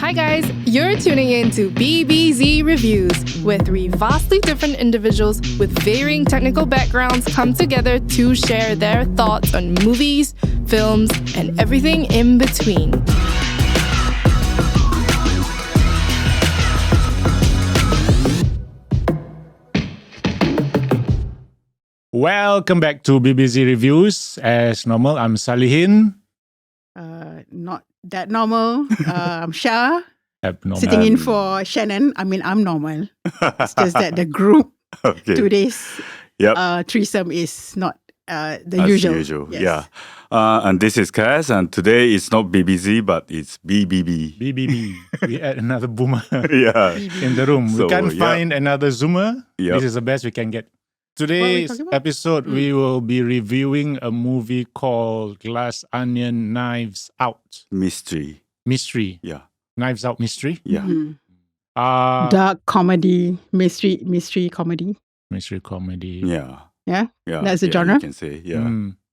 Hi guys, you're tuning in to BBZ Reviews, where three vastly different individuals with varying technical backgrounds come together to share their thoughts on movies, films, and everything in between. Welcome back to BBZ Reviews. As normal, I'm Salihin. Not that normal. I'm Sha, Abnormal. sitting in for Shannon. I mean, I'm normal. It's just that the group today's threesome is not the As usual. Yes. Yes. And this is Kazz, and today it's not BBZ, but it's BBB. BBB. We add another boomer Yeah. in the room. So, we can't yeah. find another zoomer. Yep. This is the best we can get. What are we Today's talking about? episode, we will be reviewing a movie called Glass Onion Knives Out. Mystery. Mystery. Knives Out Mystery. Yeah. Mhm. Dark Dark comedy, mystery comedy. mystery comedy. Yeah. Yeah? Yeah. That's the yeah, genre? You can say, yeah.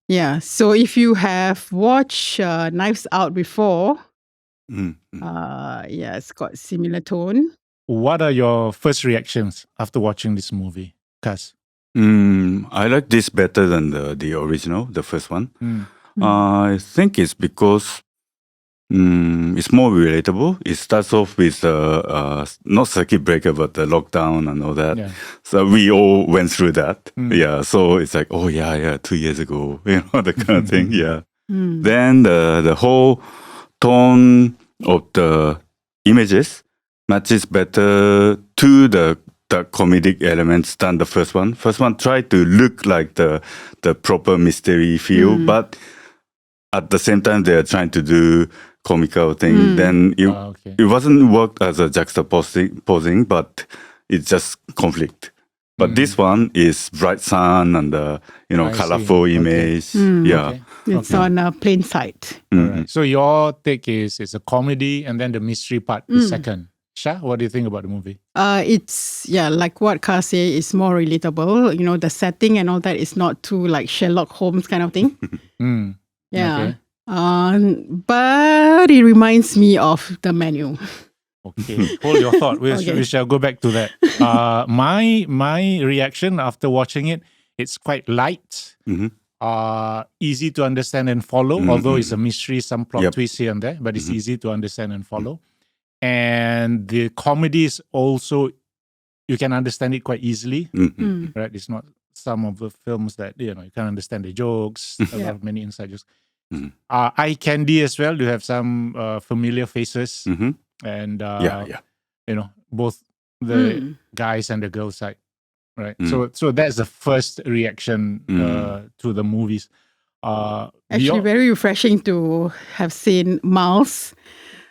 Yeah. So if you have watched Knives Out before, Mm. it's got similar tone. What are your first reactions after watching this movie, Kaz? I like this better than the original, the first one. Mm. I think it's because it's more relatable. It starts off with not circuit breaker, but the lockdown and all that. Yeah. So we all went through that. Mm. Yeah. So it's like, oh yeah, 2 years ago, the kind of thing. Yeah. Mm. Then the whole tone of the images matches better to the comedic elements than the first one. First one tried to look like the proper mystery feel, but at the same time they're trying to do comical thing. Then Okay. it wasn't worked as a juxtaposing, but it's just conflict. But this one is bright sun and I see. colorful Okay. image. Mm. Yeah. Okay. It's on a plain sight. Alright. So your take is it's a comedy and then the mystery part is second. Sha, what do you think about the movie? It's like what Kaz say, it's more relatable. You know, the setting and all that is not too like Sherlock Holmes kind of thing. Mm. Yeah. But it reminds me of the menu. Okay. Hold your thought. We shall go back to that. My reaction after watching it, it's quite light. Mhm. Easy to understand and follow, although it's a mystery, some plot Yep. twists here and there, but it's easy to understand and follow. And the comedy is also, you can understand it quite easily, right? It's not some of the films that, you can understand the jokes, a lot of many inside jokes. Eye candy as well. You have some familiar faces. And, both the guys and the girls side, right? So that's the first reaction to the movies. Actually, very refreshing to have seen Miles.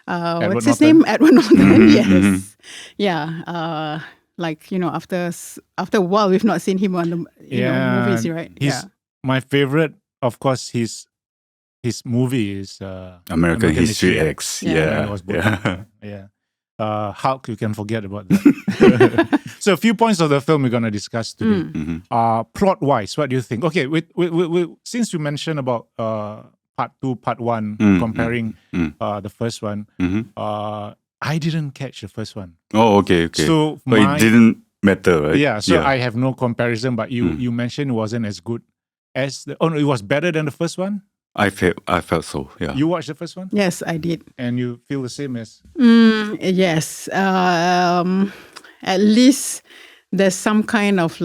What's his Norton. name? Edward Norton. Yes. Yeah. After a while, we've not seen him on the movies, right? My favorite, of course, his movie is American History X. When I was born. Hawke, you can forget about that. So a few points of the film we're going to discuss today. Plot-wise, what do you think? Okay, since you mentioned about part 2, part 1, comparing the first one, I didn't catch the first one. Oh, okay. So but it didn't matter, right? Yeah, so I have no comparison, but you mentioned it wasn't as good as it was better than the first one? I felt so, yeah. You watched the first one? Yes, I did. And you feel the same as? Yes. At least there's some kind of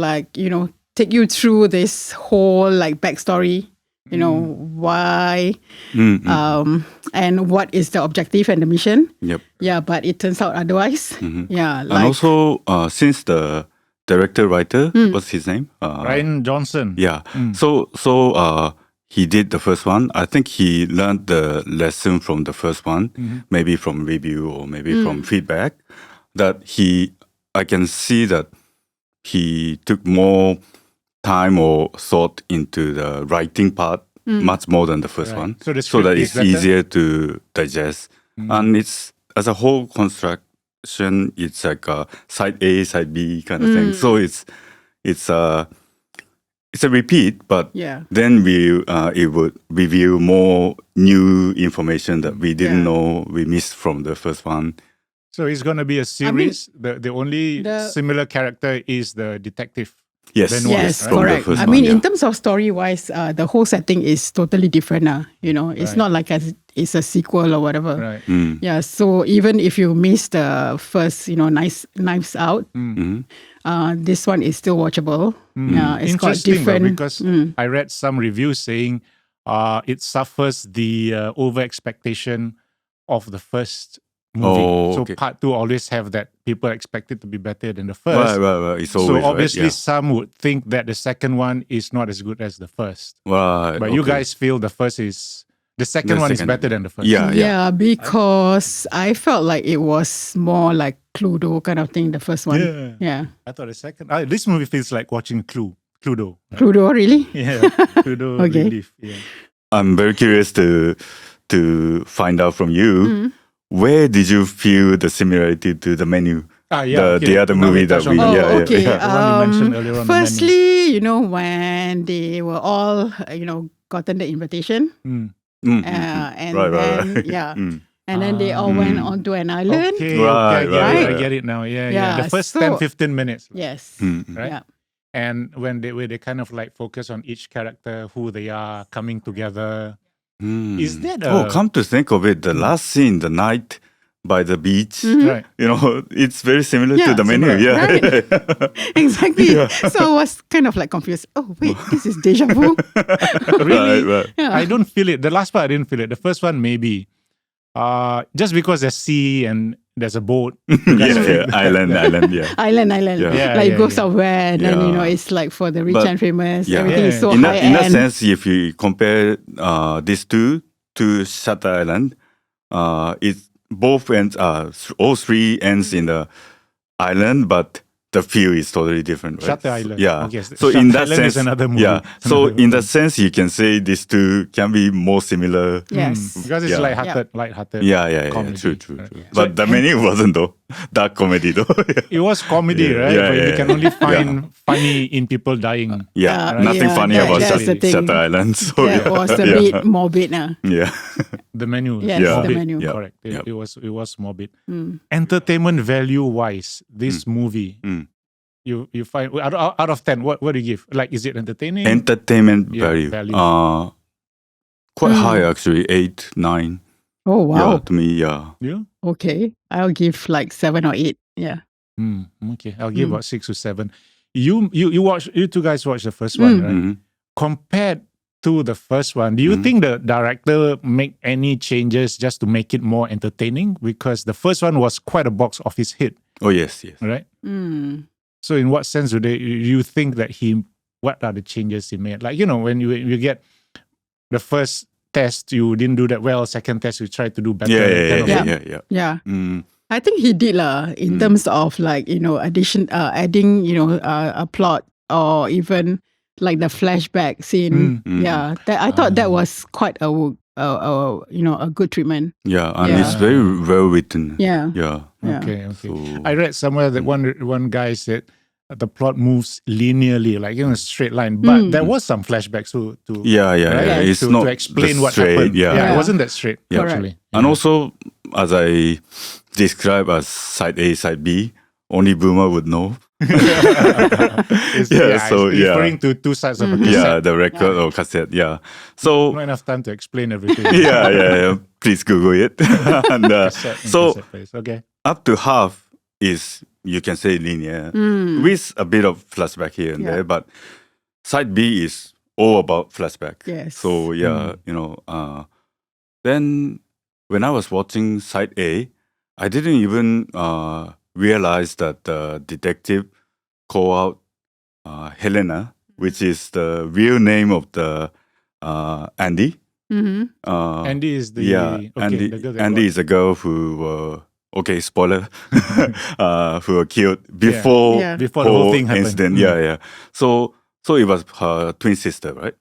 take you through this whole backstory. Why, and what is the objective and the mission. Yep. Yeah, but it turns out otherwise. Yeah. And also, since the director-writer, what's his name? Ryan Johnson. Yeah. So he did the first one. I think he learned the lesson from the first one, maybe from review or maybe from feedback, that I can see that he took more time or thought into the writing part, much more than the first one, So the so that script is it's better? easier to digest. And it's, as a whole construction, it's like a side A, side B kind of thing. So it's it's a repeat, but Yeah. then it would reveal more new information that we didn't know we missed from the first one. So it's going to be a series. The only similar character is the detective. Yes, Benoit, Yes, right? from the correct. first I one, mean, yeah. in terms of story-wise, the whole setting is totally different. It's Right. not like it's a sequel or whatever. Right. Yeah, so even if you miss the first, Knives Out, this one is still watchable. Yeah, it's got Interesting though, different. because I read some reviews saying it suffers the over expectation of the first movie. Oh, so okay. part 2 always have that people expect it to be better than the first. Right. It's always So right, obviously yeah. some would think that the second one is not as good as the first. Right, But you okay. guys feel the second one is better than the first. Yeah. Yeah, because I felt like it was more like Cluedo kind of thing, the first one. Yeah. I thought the second. This movie feels like watching Cluedo. Right? Cluedo, really? Yeah, Cluedo Okay. Relief. Yeah. I'm very curious to find out from you, where did you feel the similarity to the Menu? The other Now movie touch that on we that. okay. The one you mentioned earlier on the Menu. Firstly, when they were all, gotten the invitation, and then, yeah. And then they all went onto an island. Okay, Right, I get it now. Yeah. The first so- 10-15 minutes. Yes. Right? Yeah. And when they kind of like focus on each character, who they are coming together. Is that come to think of it, the last scene, the night by the beach, right? It's very similar to Yeah, the Menu. similar. Yeah. Right. Exactly. So I was kind of like confused. Oh, wait, this is deja vu. Really? Right. Yeah. I don't feel it. The last part I didn't feel it. The first one maybe. Just because there's sea and there's a boat. Island, yeah. Island. Yeah. Like Yeah, go yeah. somewhere and then, Yeah. it's like for the rich But- and famous. Yeah. Everything is so in high that end. sense, if you compare these two to Shutter Island, it's both ends all three ends in the island, but the feel is totally different. Right? Shutter Island. Yeah. Okay, So Shutter in that Island sense, is another movie. yeah. So in that sense, you can say these two can be more similar. Yes. Because it's Yeah. lighthearted. Yeah. Comedy, True. right? But the Menu wasn't though. Dark comedy though. It was comedy, Yeah, right? yeah, But you yeah, can yeah. only find funny in people dying. Yeah, Right. nothing Yeah, funny that- about that's the thing. Shutter Island. So That was a bit morbid. Yeah. The Menu. Yes, Yeah. morbid, the Menu. Yeah. Correct. Yeah. It was morbid. Mm. Entertainment value wise, this movie, Mm. you find out of 10, what do you give? Like, is it entertaining? Entertainment Yeah, value. value. Quite high actually, 8, 9. Oh, wow. Yeah, to me, yeah. Yeah. Okay. I'll give like 7 or 8. Yeah. Okay, I'll give about 6 or 7. You two guys watched the first one, right? Mhm. Compared to the first one, do you think the director make any changes just to make it more entertaining? Because the first one was quite a box office hit, Oh yes. right? Mm. So in what sense do you think that what are the changes he made? Like, when you get the first test, you didn't do that well. Second test, you tried to do better. kind of thing. Yeah. Yeah. Mm. I think he did in terms of like, adding, a plot or even like the flashback scene. Yeah. I thought that was quite a good treatment. Yeah, and Yeah. it's very well written. Yeah. Yeah. Yeah. Okay. So- I read somewhere that one guy said the plot moves linearly, like in a straight line, but there was some flashbacks to Yeah. right? It's to, not to explain the what straight, happened. Yeah. It wasn't that straight Yeah. actually. And also, as I describe as side A, side B, only Boomer would know. It's, Yeah, so, it's yeah. referring to two sides of a cassette. Yeah, the record or cassette. Yeah. So Not enough time to explain everything. yeah. Please Google it. And Cassette and so cassette plays. Okay. up to half is, you can say, linear with a bit of flashback here and Yeah. there, but side B is all about flashback. Yes. So yeah, then when I was watching side A, I didn't even realize that the detective called out Helena, which is the real name of the Andy. Mm-hmm. Andy is the Yeah, okay, the girl that Andy got- is a girl who okay, spoiler, who were killed before Yeah. before the whole thing happened. incident. Yeah. So it was her twin sister, right?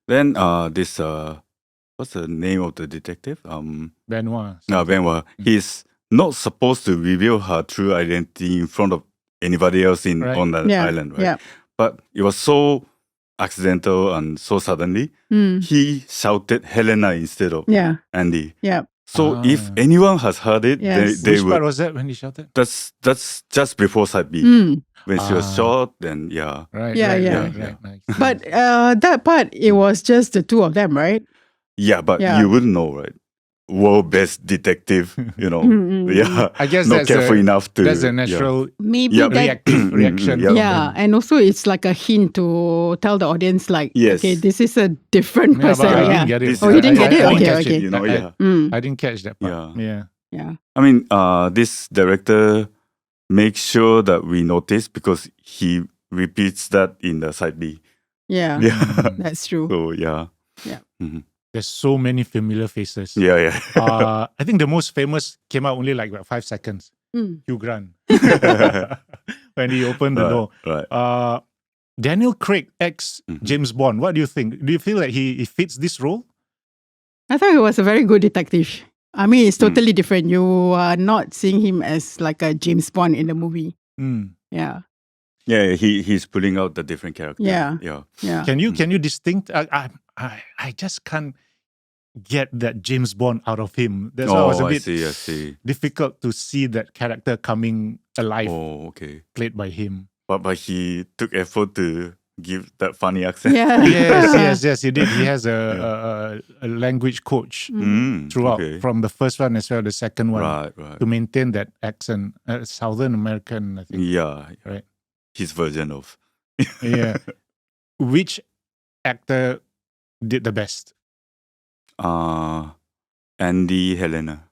Then this what's the name of the detective? Benoit. Benoit. He's not supposed to reveal her true identity in front of anybody else Right. on the Yeah. island, right? Yeah. But it was so accidental and so suddenly, he shouted Helena instead of Andy. Yeah. So if anyone has heard it, Yes. they Which would. part was that when he shouted? That's just before side B. When she was shot, then Right. Yeah, right, yeah. Right, right. Nice. But that part, it was just the two of them, right? Yeah, but Yeah. you wouldn't know, right? World best detective, yeah. I guess not that's careful enough to. That's a natural Maybe Yeah. that. reaction. Yeah. Yeah, and also it's like a hint to tell the audience, like, Yes. okay, this is a different Yeah, person. but I Yeah. didn't get it. This- Oh, you didn't get it? I didn't Okay, catch okay. it. You know, yeah. I didn't catch that part. Yeah. Yeah. I mean, this director makes sure that we notice because he repeats that in the side B. Yeah, Yeah. that's true. So yeah. There's so many familiar faces. Yeah. I think the most famous came out only like 5 seconds. Hugh Grant. When he opened the door. Right. Daniel Craig, ex James Bond. What do you think? Do you feel like he fits this role? I thought he was a very good detective. I mean, it's totally different. You are not seeing him as like a James Bond in the movie. Yeah. Yeah, he's pulling out the different character. Yeah. Yeah. Can you distinct? I just can't get that James Bond out of him. That's why it was a bit I see. difficult to see that character coming alive, Oh, okay. played by him. But he took effort to give that funny accent. Yeah. Yes, he did. He has a language coach throughout, okay. from the first one as well the second one, Right. to maintain that accent, Southern American, I think. Yeah. Right. His version of. Yeah. Which actor did the best? Andy, Helena.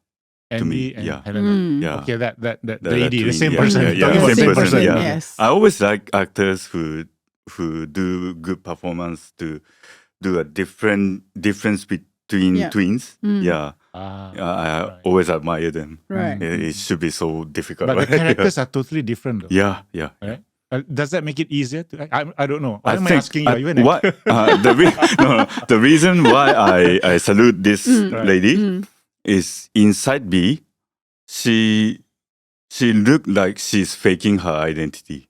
Andy me, and yeah. Helena. Yeah. Okay, that The lady, the twin, same yeah, person. yeah, Talking about the same person. yeah. Yes. I always like actors who do good performance to do a difference between twins. Yeah. I always admire them. Right. It should be so difficult. But right? the characters are totally different though. Yeah. Right? Does that make it easier to? I don't know. I Why am I think asking you? Are you an what, actor? the reason why I salute this lady is inside B, she looked like she's faking her identity.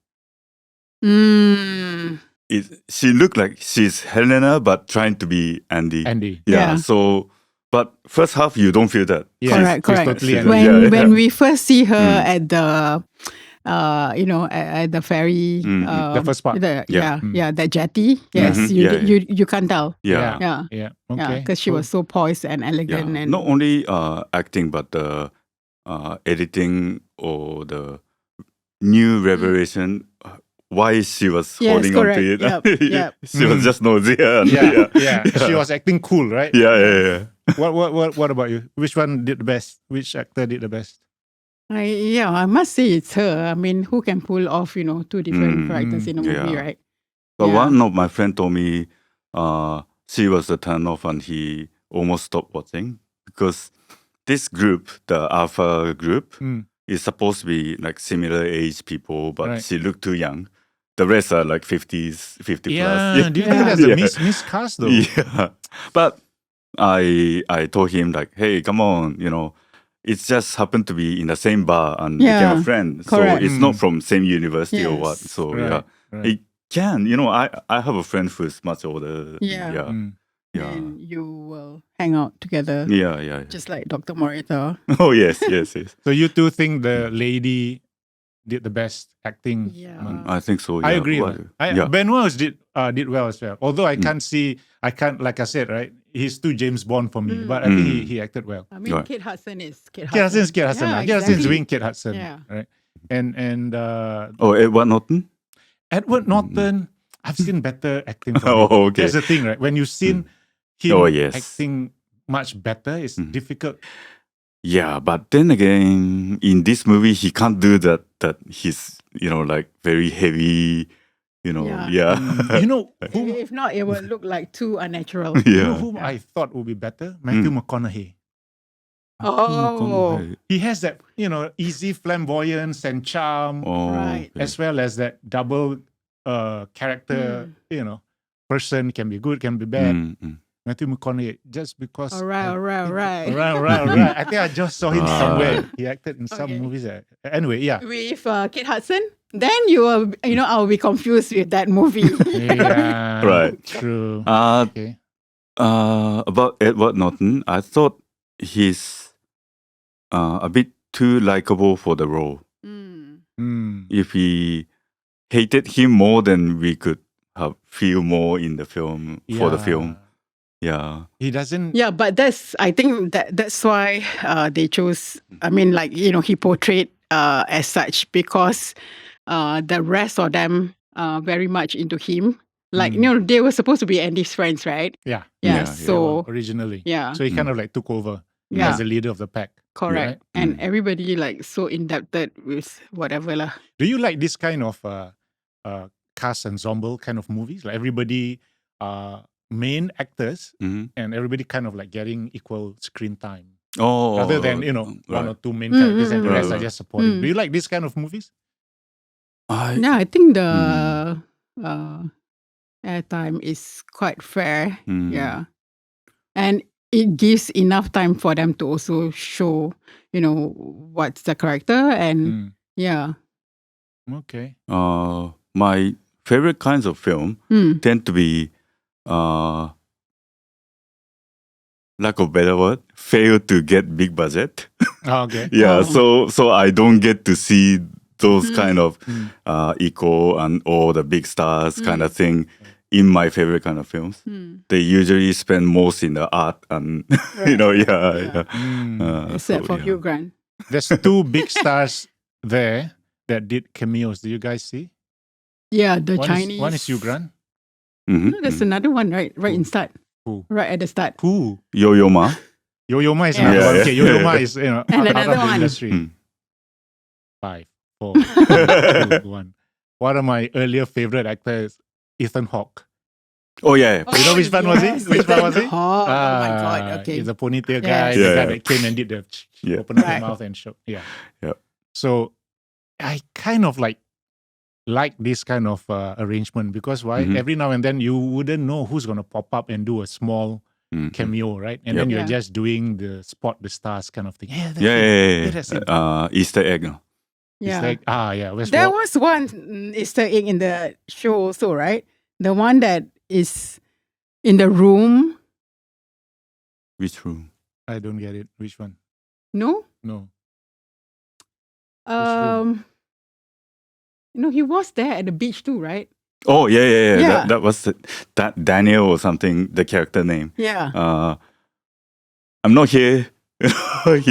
She looked like she's Helena but trying to be Andy. Andy. Yeah. So, but first half you don't feel that. Yeah, Correct. she's totally Andy. When we first see her at the at the ferry, the first part. that jetty. Yes, Mhm. you can't tell. Yeah. Yeah. Okay. Because she was so poised and elegant, and Not only acting, but the editing or the new revelation. Why she was Yes, holding correct. on to it. Yep. She was just nosy. Yeah. She was acting cool, right? Yeah. What about you? Which one did the best? Which actor did the best? I must say it's her. I mean, who can pull off, two different characters in a movie, yeah. right? But Yeah. one of my friend told me she was a turn off and he almost stopped watching because this group, the Alpha group, is supposed to be like similar age people, but Right. she looked too young. The rest are like 50s, 50 Yeah. plus. Do you think that's a miscast though? Yeah. But I told him like, hey, come on, it's just happened to be in the same bar and became a friend. Correct. So it's not from same university or what. Yes. So Right. it can. I have a friend who's much older. Yeah. Yeah. And you will hang out together, Yeah. just like Dr. Morita. Oh yes. So you two think the lady did the best acting? Yeah. I think so. I yeah. agree. What- man. Benoit did well as well. Although I can't, like I said, right? He's too James Bond for me, but I think he acted well. I mean, Right. Kate Hudson is Kate Kate Hudson is Kate Hudson. Yeah, Kate Hudson is exactly. doing Kate Hudson. Yeah. Right. And Oh, Edward Norton. Edward Norton, I've seen better acting from him. Oh, okay. That's the thing, right? When you've seen him Oh, yes. acting much better, it's difficult. Yeah, but then again, in this movie, he can't do that. That he's like very heavy. Yeah. You know whom, If not, it will look like too unnatural. you know Yeah. whom I thought would be better? Matthew McConaughey. Oh, He has that, easy flamboyance and charm, Oh, Right. okay. as well as that double character, person can be good, can be bad. Matthew McConaughey, just because. All right. Right. I think I just saw him somewhere. He acted in some movies. Anyway, yeah. With Kate Hudson, then I'll be confused with that movie. Yeah. Right. True. Okay. About Edward Norton, I thought he's a bit too likable for the role. If we hated him more, then we could feel more in the film for the film. Yeah. He doesn't. Yeah, but I think that's why they chose. I mean, like, he portrayed as such because the rest of them very much into him. Like, they were supposed to be Andy's friends, right? Yeah. So originally. Yeah. So he kind of like took over Yeah. as the leader of the pack. Correct. Right? And everybody like so indebted with whatever lah. Do you like this kind of cast ensemble kind of movies? Like everybody main actors and everybody kind of like getting equal screen time. Rather than, one or two main characters and the rest are just supporting. Do you like this kind of movies? I think the airtime is quite fair. Yeah. And it gives enough time for them to also show, what's the character and yeah. Okay. My favorite kinds of film tend to be lack of better word, fail to get big budget. Okay. Yeah, so I don't get to see those kind of equal and all the big stars kind of thing in my favorite kind of films. They usually spend most in the art and Except for Hugh Grant. There's two big stars there that did cameos. Do you guys see? Yeah, the Chinese. One is Hugh Grant. No, there's another one right inside. Who? Right at the start. Who? Yo-Yo Ma. Yo-Yo Ma is another one. Okay, Yo-Yo Ma is And out of another the one. industry. 5, 4, 2, 1. One of my earlier favorite actors, Ethan Hawke. Oh yeah. You know which one was he? Which one was he? Oh my God. Okay. He's a ponytail guy. Yes. The guy Yeah. that came and did the Yeah. open up Right. the mouth and show. Yeah. Yeah. So I kind of like this kind of arrangement because why? Every now and then you wouldn't know who's going to pop up and do a small cameo, right? And then you're Yeah. just doing the spot the stars kind of thing. Yeah, that's Yeah. that's it. Easter egg. No? Yeah. It's like, There was one Easter egg in the show also, right? The one that is in the room. Which room? I don't get it. Which one? No? No. Um, he was there at the beach too, right? Oh yeah. Yeah. That was that Daniel or something. The character name. Yeah. I'm not here. he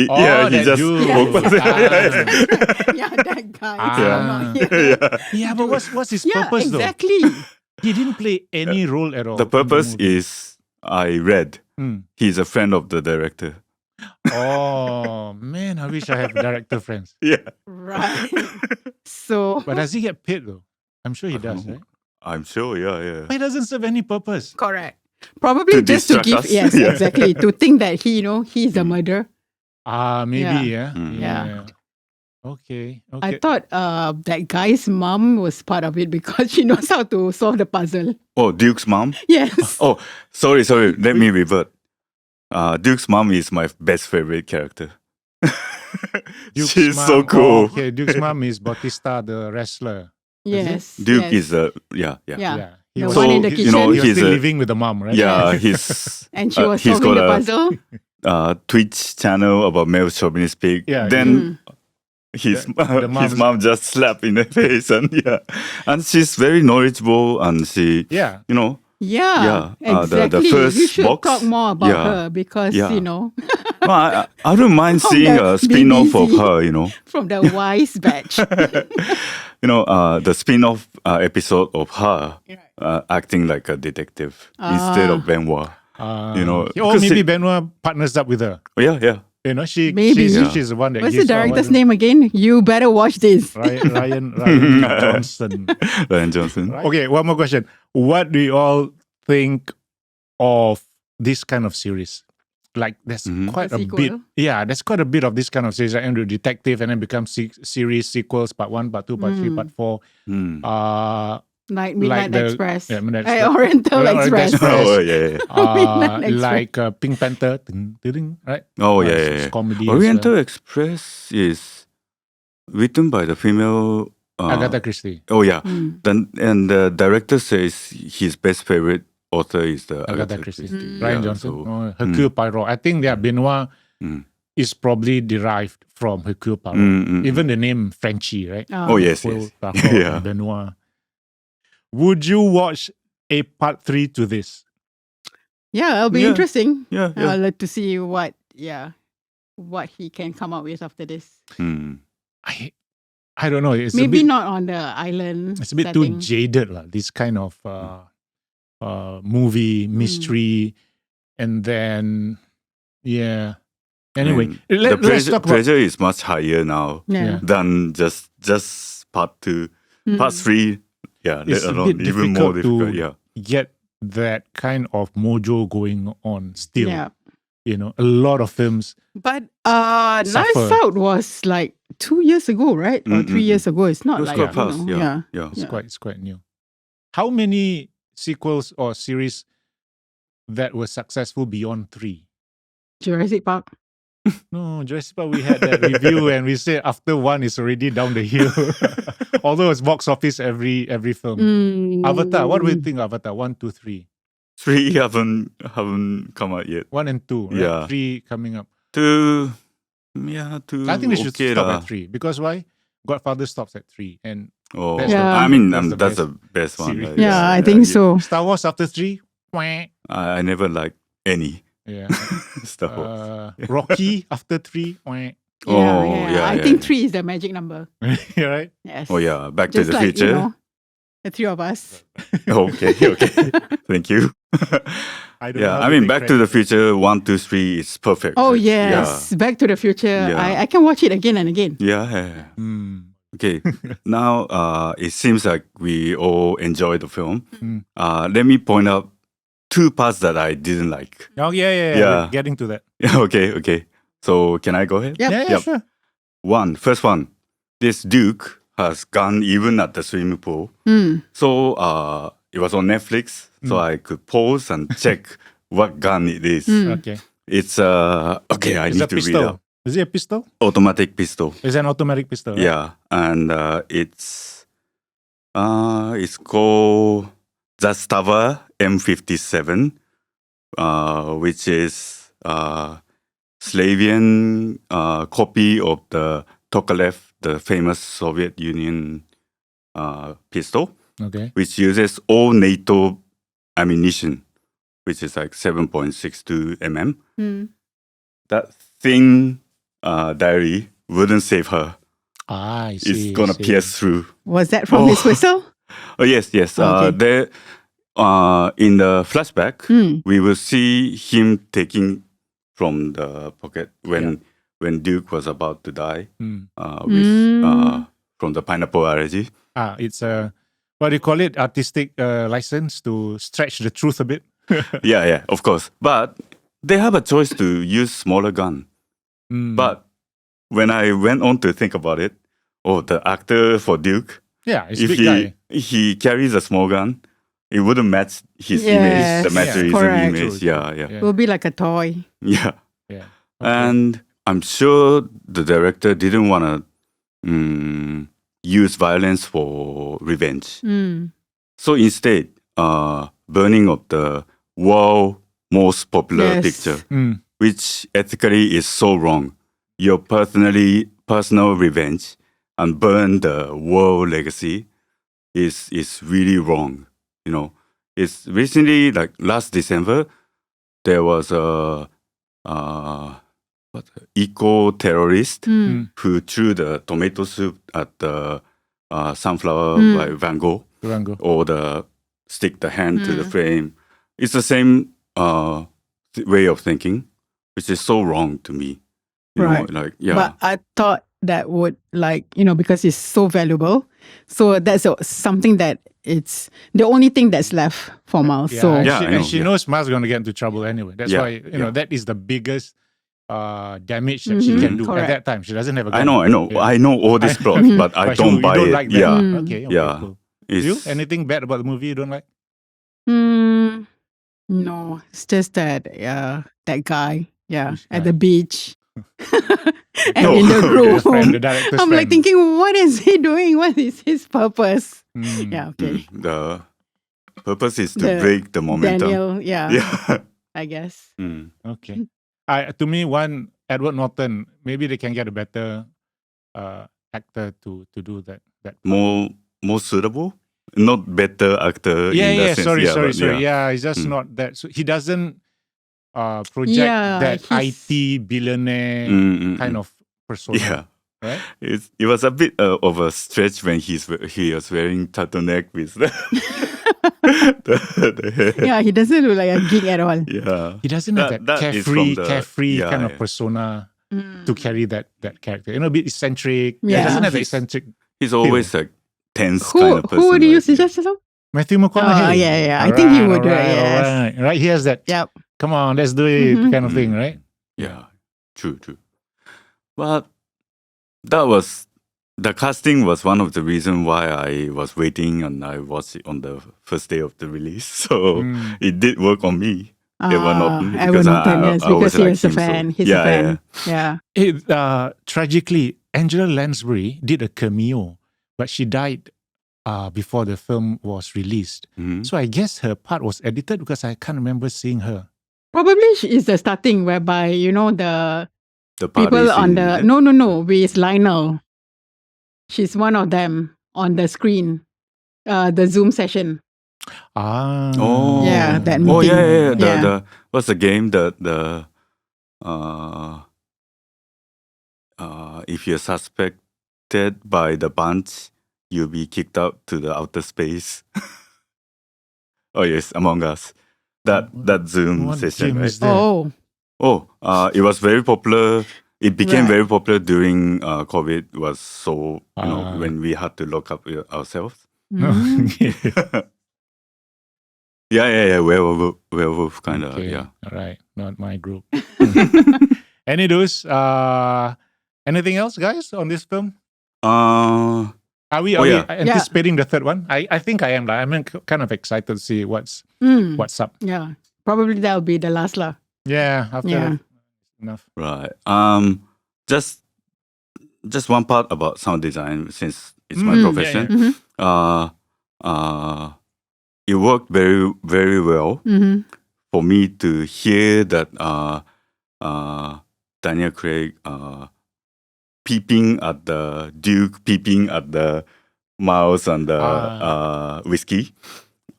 that just dude. spoke. Yeah, that guy. I'm not here. Yeah, but what's his Yeah, purpose though? exactly. He didn't play any role at all. The purpose in the movie. is I read. He's a friend of the director. Oh man, I wish I have director friends. Yeah. Right. So, But does he get paid though? I'm sure he does, right? I'm sure. Yeah. But it doesn't serve any purpose. correct. Probably To just to distract give, us. yes, Yeah. exactly. To think that he's the murderer. Maybe, Yeah. yeah. Okay. I thought that guy's mom was part of it because she knows how to solve the puzzle. Oh, Duke's mom. Yes. Oh, sorry. Let me revert. Duke's mom is my best favorite character. Duke's She's mom- so cool. okay, Duke's mom is Bautista, the wrestler. Yes. Duke yes. is yeah. Yeah. He The was, one in the you know, kitchen. he was he's still a- living with the mom, right? Yeah, he's And she was he's solving got the a puzzle. Twitch channel about male chauvinist pig. Yeah, Then his the his mom's- mom just slapped in the face and she's very knowledgeable and she Yeah. Yeah. Yeah, the Exactly. first you should box, talk more about yeah, her because, yeah. no, I don't mind From seeing the a spin-off of BBC. her, from the wise batch. the spin-off episode of her acting like a detective instead of Benoit. Or because maybe it- Benoit partners up with her. Oh, yeah. Maybe. She's the one that What's the gives her director's what- name again? You better watch this. Ryan Johnson. Ryan Johnson. Okay, one more question. What do you all think of this kind of series? Like, there's quite A a sequel? bit. Yeah, there's quite a bit of this kind of series. Like, Andrew Detective, and then becomes series, sequels, part 1, part 2, part 3, part 4. Like Midnight the- Express. yeah, Midnight Express. Oriental Oriental Express. Express. Oh yeah. Midnight Express. Like Pink Panther, right? Oh It's yeah. comedy. Oriental as Express is written by the female. well. Agatha Christie. Oh yeah. Mm. Then and the director says his best favorite author is the Agatha Agatha Christie. Christie. Ryan Yeah, Johnson. so- Hercule Poirot. I think Benoit Mm. is probably derived from Hercule Poirot. Even the name Frenchie, right? Oh yes, Hercule yes. Poirot Yeah. and Benoit. Would you watch a part 3 to this? Yeah, it'll be Yeah. interesting. Yeah. I'd like to see what he can come up with after this. Mm. I don't know. It's Maybe a bit, not on the island. It's a bit setting. too jaded, this kind of movie mystery, and then Anyway, I mean, let's the talk about. pressure is much higher now Yeah. than just part 2. Part 3, yeah, It's let a alone bit even more difficult difficult. to- Yeah. Get that kind of mojo going on still. Yeah. A lot of films. But Suffer. Knives Out was like 2 years ago, right? Or 3 years ago. It's not It was like, quite you fast. know, Yeah. It's Yeah. quite new. How many sequels or series that were successful beyond 3? Jurassic Park. No, Jurassic Park, we had that review and we said after 1 is already down the hill. Although it's box office every film. Avatar, what do you think? Avatar 1, 2, 3. 3 haven't come out yet. 1 and 2, right? Yeah. 3 coming up. 2, 2. I think they should okay stop lah. at 3 because why? Godfather stops at 3 and Oh, That's the- I mean, that's the that's the best one. series. right? Yeah, I think so. Star Wars after 3. Wah. I never liked any Yeah. Star Wars. Rocky after 3. Wah. Oh, yeah. yeah, I yeah, think yeah. 3 is the magic number. Yeah, right? Yes. Oh yeah, Back Just to the like, Future. the 3 of us. Okay, thank you. I don't know Yeah, how I mean, take Back to the credit. Future 1, 2, 3 is perfect. Oh, right? yes. Back to the Future. Yeah. I can watch it again and again. Yeah. Hmm. Okay. Now, it seems like we all enjoy the film. Mm. Let me point out 2 parts that I didn't like. Oh, yeah. Yeah. We're getting to that. Okay. So can I go ahead? Yep. Yeah, Yep. sure. First one. This Duke has gun even at the swimming pool. Mm. So it was on Netflix, so I could pause and check what gun it is. Okay. It's okay. I It's need a to read pistol. out. Is it a pistol? Automatic pistol. It's an automatic pistol. Right? Yeah, and it's called Zastava M57, which is Slavian copy of the Tokarev, the famous Soviet Union pistol, Okay. which uses all NATO ammunition, which is like 7.62 mm. Mm. That thin diary wouldn't save her. I see. It's gonna I see. pierce through. Was that from his whistle? Oh yes. Okay. There, in the flashback, Mm. we will see him taking from the pocket when Duke was about to die. Hmm. From the pineapple allergy. It's a, what do you call it? Artistic license to stretch the truth a bit. Yeah, of course. But they have a choice to use smaller gun. Mm. But when I went on to think about it, the actor for Duke, yeah, it's a if big guy. he carries a small gun, it wouldn't match his Yes, image, the Manchurian correct. image. True. Yeah. Yeah. Will be like a toy. Yeah. Yeah. And I'm sure the director didn't want to use violence for revenge. Mm. So instead, burning of the world most popular Yes. picture, Mm. which ethically is so wrong. Your personal revenge and burn the world legacy is really wrong. It's recently, like last December, there was a eco-terrorist Mm. who threw the tomato soup at the sunflower by Van Gogh, Durango. or stick the hand to the frame. It's the same way of thinking, which is so wrong to me. Right. But I thought that would because it's so valuable. So that's something that it's the only thing that's left for Miles. Yeah, So and Yeah, she, I know, and she yeah. knows Miles going to get into trouble anyway. That's Yeah, why, that is the biggest damage that she can do correct. at that time. She doesn't have a gun. I know. Yeah. I know all these plots, but I But don't you buy don't it. like that. Yeah. Mm. Okay, Yeah. cool. You? Anything bad about the movie you don't like? No, it's just that that guy, Which at guy? the beach. And No, in the okay. room. The friend, the director's I'm like friend. thinking, what is he doing? What is his purpose? Yeah, okay. The purpose is to The break the momentum. Daniel, Yeah. I guess. Okay. To me, one Edward Norton. Maybe they can get a better actor to do that. More suitable, not better actor. Yeah, in that yeah. sense. Sorry. Yeah. Yeah, it's just not that. So he doesn't project Yeah, that he's- IT billionaire kind of persona. Yeah. Right. It was a bit of a stretch when he was wearing turtleneck with the hair. Yeah, he doesn't look like a geek at all. Yeah. He doesn't have that is from carefree yeah, kind of yeah. persona to carry that character. A bit eccentric. He Yeah. doesn't have the He's- eccentric. He's always like tense kind of person. Who do you right? suggest? Some? Matthew McConaughey. Yeah. I think he would do it. Yes. Alright. Right. He has that. Yep. Come on, let's do it Mhm. kind of thing, right? Yeah, true. But the casting was one of the reasons why I was waiting and I watched it on the first day of the release. So it did work on me. Edward Norton, Edward because Norton, I yes, always because he liked was a him, so- fan. He's yeah, a fan. Yeah. Tragically, Angela Lansbury did a cameo, but she died before the film was released. Mhm. So I guess her part was edited because I can't remember seeing her. Probably she is the starting whereby, the The people parties on in the... it. No, with Lionel. She's one of them on the screen. The Zoom session. Ah. Oh. Yeah, that Oh meeting. yeah. Yeah. The what's the game? If you're suspected by the bunch, you'll be kicked out to the outer space. Oh yes, Among Us. That Zoom What session, game right? is that? Oh, It was very popular. It became Right. very popular during COVID. It was so Ah. when we had to lock up ourselves. mm. Yeah. Werewolf kind of. Okay. Yeah. All right. Not my group. Any news? Anything else, guys, on this film? Are we Oh, yeah. anticipating the third one? I think I am. I'm kind of excited to see what's up. Yeah. Probably that'll be the last lah. Yeah. After Yeah. that, enough. Right. Just one part about sound design, since it's my profession. It worked very, very well for me to hear that Daniel Craig peeping at the Duke, peeping at the mouse and the whiskey.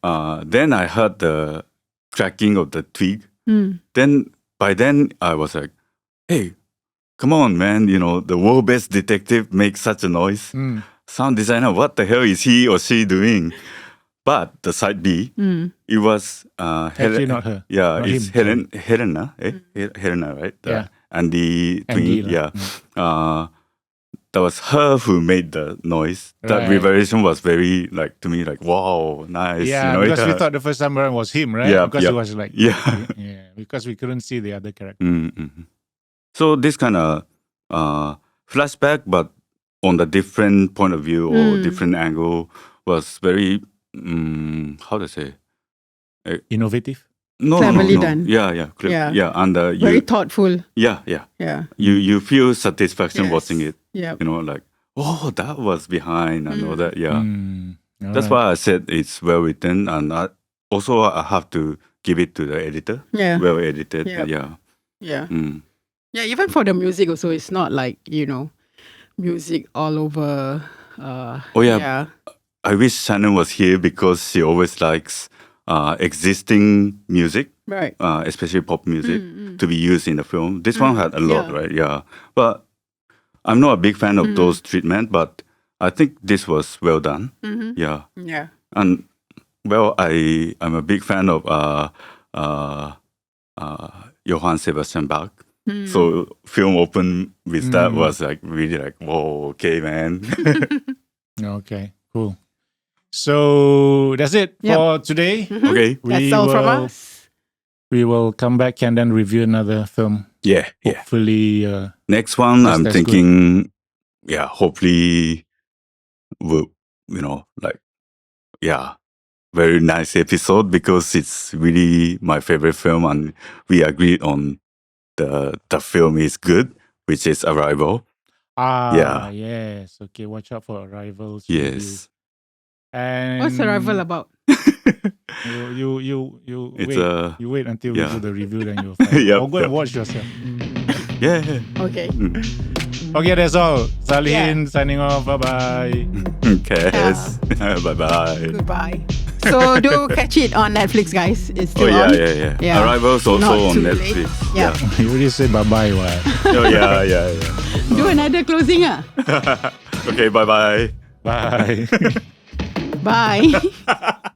Then I heard the cracking of the twig. Then by then I was like, hey, come on, man, the world best detective makes such a noise. Sound designer, what the hell is he or she doing? But the side B, it was Actually, not her. Yeah, Not it's him. Helena, Helena, right? Yeah. And the Andy twin, lah. yeah. That was her who made the noise. That Right. revelation was very, to me, wow, nice. Yeah, because we thought the first time around was him, right? Yeah, because yeah. it was like, Yeah. yeah, because we couldn't see the other character. So this kind of flashback, but on the different point of view or different angle, was very, how to say? Innovative. No, Cleverly no. done. Yeah. Yeah. And Very thoughtful. yeah. Yeah. You feel satisfaction Yes. watching it. Yeah. Oh, that was behind and all that. Yeah. All That's right. why I said it's well written, and I have to give it to the editor. Yeah. Well edited. Yeah. Yeah. Yeah. Mm. Yeah, even for the music also, it's not like, music all over. Oh, yeah. Yeah. I wish Shannon was here because she always likes existing music, Right. especially pop music, to be used in the film. This one had a lot, Yeah. right? Yeah. But I'm not a big fan of those treatment, but I think this was well done. Yeah. Yeah. And I'm a big fan of Johann Sebastian Bach. So film open with that was really whoa, okay, man. Okay, cool. So that's it Yep. for today. Okay. That's all from us. We will come back and then review another film. Yeah. Hopefully, Next one, Yes, I'm that's thinking, hopefully, we'll, very nice episode because it's really my favorite film, and we agreed on the film is good, which is Arrival. Yes. Okay, watch out for Arrivals. Yes. And What's Arrival about? You It's wait. You wait until we do the review, then you'll find Yep, or go and watch yourself. Yeah. Okay. Okay, that's all. Salihin signing off. Bye-bye. Kazz. Bye-bye. Goodbye. So do catch it on Netflix, guys. It's still on. Yeah. Arrival's also Not on too Netflix. late. Yeah. You already said bye-bye, what? Oh, yeah. Do another closing. Okay, bye-bye. Bye. Bye.